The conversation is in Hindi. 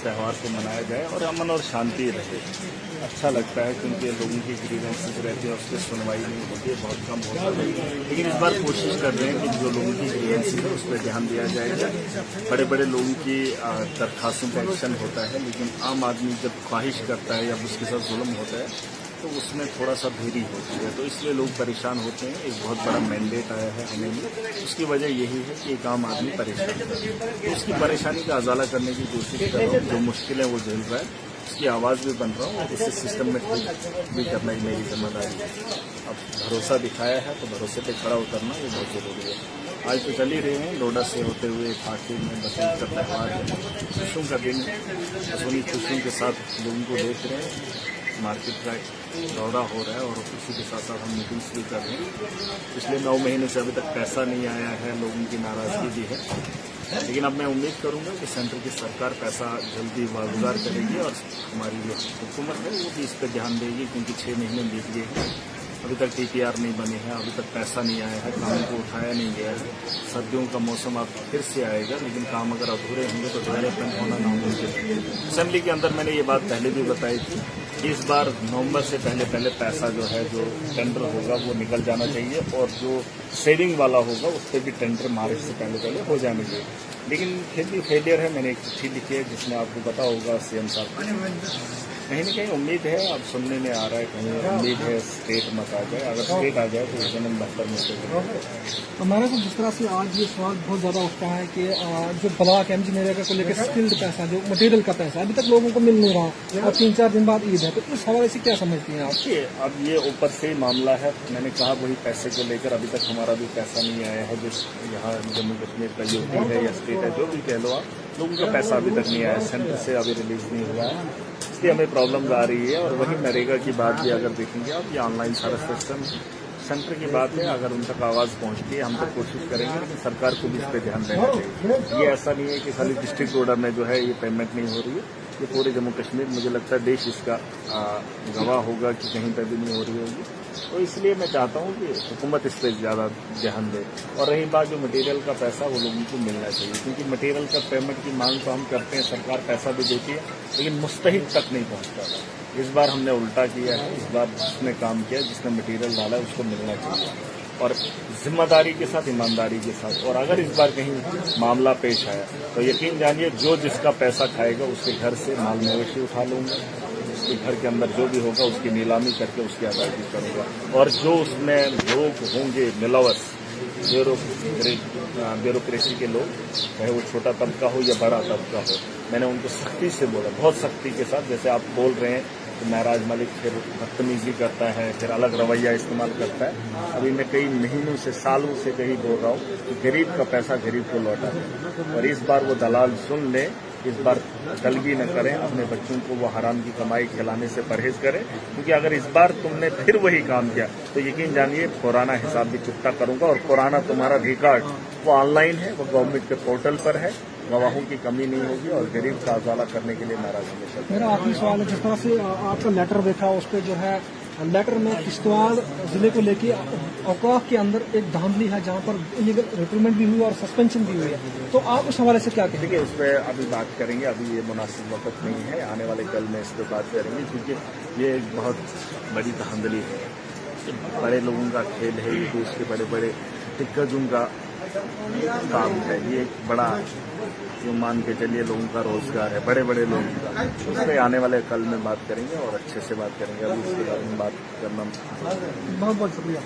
त्यौहार को मनाया जाए और अमन और शांति रहे। अच्छा लगता है क्योंकि लोगों की ग्रीवेंसेस रहती है, उसकी सुनवाई नहीं होती है, बहुत कम होता है। लेकिन इस बार कोशिश कर रहे हैं कि जो लोगों की ग्रीवेंसेस है उस पर ध्यान दिया जाएगा। बड़े बड़े लोगों की दरखास्तों पर एक्शन होता है, लेकिन आम आदमी जब ख्वाहिश करता है या उसके साथ जुल्म होता है तो उसमें थोड़ा सा देरी होती है, तो इसलिए लोग परेशान होते हैं। एक बहुत बड़ा मैंडेट आया है हमें भी, उसकी वजह यही है कि एक आम आदमी परेशान है, तो उसकी परेशानी का अजाला करने की कोशिश कर रहा हूँ। जो मुश्किलें वो झेल रहा है उसकी आवाज़ भी बन रहा हूँ और इसे सिस्टम में ठीक भी करना ही मेरी जिम्मेदारी है। अब भरोसा दिखाया है तो भरोसे पे खड़ा उतरना ये बहुत ज़रूरी है। आज तो चल ही रहे हैं, लोडा से होते हुए फाटी में बसंत का त्यौहार है, खुशियों का दिन है। बस उन्हीं खुशियों के साथ लोगों को देख रहे हैं, मार्केट का दौरा हो रहा है और उसी के साथ साथ हम मीटिंग्स भी कर रहे हैं। पिछले 9 महीने से अभी तक पैसा नहीं आया है, लोगों की नाराज़गी भी है, लेकिन अब मैं उम्मीद करूंगा कि सेंटर की सरकार पैसा जल्दी वागुजार करेगी और हमारी जो हुकूमत है वो भी इस पर ध्यान देगी, क्योंकि 6 महीने बीत गए हैं, अभी तक TPR नहीं बने हैं, अभी तक पैसा नहीं आया है, काम को उठाया नहीं गया है। सर्दियों का मौसम अब फिर से आएगा, लेकिन काम अगर अधूरे होंगे तो डेवलपमेंट होना नामुमकिन है। असेंबली के अंदर मैंने ये बात पहले भी बताई थी कि इस बार नवंबर से पहले पैसा जो है, जो टेंडर होगा वो निकल जाना चाहिए और जो सेविंग वाला होगा उस पर भी टेंडर मार्च से पहले हो जाने चाहिए। लेकिन फिर भी फेलियर है। मैंने एक चिट्ठी लिखी है जिसमें आपको पता होगा CM साहब कहीं न कहीं उम्मीद है, अब सुनने में आ रहा है कहीं उम्मीद है स्टेट मत आ जाए, अगर स्टेट आ जाए तो जन्म बेहतर में हमारा तो जिस तरह से आज ये सवाल बहुत ज़्यादा उठता है कि जो ब्लॉक MG नरेगा को लेकर स्किल्ड पैसा, जो मटेरियल का पैसा अभी तक लोगों को मिल नहीं रहा और 3-4 दिन बाद ईद है, तो इस हवाले से क्या समझती हैं आप? अब ये ऊपर से ही मामला है। मैंने कहा वही पैसे को लेकर अभी तक हमारा भी पैसा नहीं आया है। जिस यहाँ जम्मू कश्मीर का UP है या स्टेट है, जो भी कह लो आप, लोगों का पैसा अभी तक नहीं आया, सेंटर से अभी रिलीज नहीं हुआ है, इसलिए हमें प्रॉब्लम्स आ रही है। और वही नरेगा की बात भी अगर देखेंगे आप, ये ऑनलाइन सारा सिस्टम सेंटर की बात है, अगर उन तक आवाज़ पहुंचती है हम तो कोशिश करेंगे, लेकिन सरकार को भी इस पर ध्यान देना चाहिए। ये ऐसा नहीं है कि खाली डिस्ट्रिक्ट बॉर्डर में जो है ये पेमेंट नहीं हो रही है, ये पूरे जम्मू कश्मीर, मुझे लगता है देश इसका गवाह होगा कि कहीं पर भी नहीं हो रही होगी। तो इसलिए मैं चाहता हूँ कि हुकूमत इस पर ज़्यादा ध्यान दे। और रही बात जो मटेरियल का पैसा, वो लोगों को मिलना चाहिए, क्योंकि मटेरियल का पेमेंट की मांग तो हम करते हैं, सरकार पैसा भी देती है, लेकिन मुस्तहिक तक नहीं पहुँचता। इस बार हमने उल्टा किया है। इस बार जिसने काम किया, जिसने मटेरियल डाला है, उसको मिलना चाहिए और जिम्मेदारी के साथ, ईमानदारी के साथ। और अगर इस बार कहीं मामला पेश आया तो यकीन जानिए जो जिसका पैसा खाएगा उसके घर से माल मवेशी उठा लूँगा, उसके घर के अंदर जो भी होगा उसकी नीलामी करके उसकी अदायगी करूँगा। और जो उसमें लोग होंगे मिलवस, ब्यूरोक्रेसी के लोग, चाहे वो छोटा तबका हो या बड़ा तबका हो, मैंने उनको सख्ती से बोला, बहुत सख्ती के साथ। जैसे आप बोल रहे हैं तो महराज मलिक फिर बदतमीजी करता है, फिर अलग रवैया इस्तेमाल करता है। अभी मैं कई महीनों से, सालों से कहीं बोल रहा हूँ कि गरीब का पैसा गरीब को लौटा दें, और इस बार वो दलाल सुन ले, इस बार दलगी न करें, अपने बच्चों को वो हराम की कमाई खिलाने से परहेज करें, क्योंकि अगर इस बार तुमने फिर वही काम किया तो यकीन जानिए पुराना हिसाब भी चुकता करूंगा। और पुराना तुम्हारा रिकॉर्ड वो ऑनलाइन है, वो गवर्नमेंट के पोर्टल पर है, गवाहों की कमी नहीं होगी और गरीब का उजाला करने के लिए नाराज होंगे। मेरा आखिरी सवाल है, जिस तरह से आपका लेटर देखा, उस पर जो है लेटर में किश्तवाड़ जिले को लेके औकाफ के अंदर एक धांधली है, जहां पर इलीगल रिक्रूटमेंट भी हुई और सस्पेंशन भी हुई है, तो आप उस हवाले से क्या कहेंगे? देखिए, उस पर अभी बात करेंगे, अभी ये मुनासिब वक्त नहीं है, आने वाले कल में इस पर बात करेंगे, क्योंकि ये एक बहुत बड़ी धांधली है, बड़े लोगों का खेल है, देश के बड़े बड़े दिग्गजों का काम है, ये एक बड़ा, जो मान के चलिए लोगों का रोजगार है, बड़े बड़े लोगों का। उस पर आने वाले कल में बात करेंगे और अच्छे से बात करेंगे। अभी उसके बारे में बात करना बहुत बहुत शुक्रिया।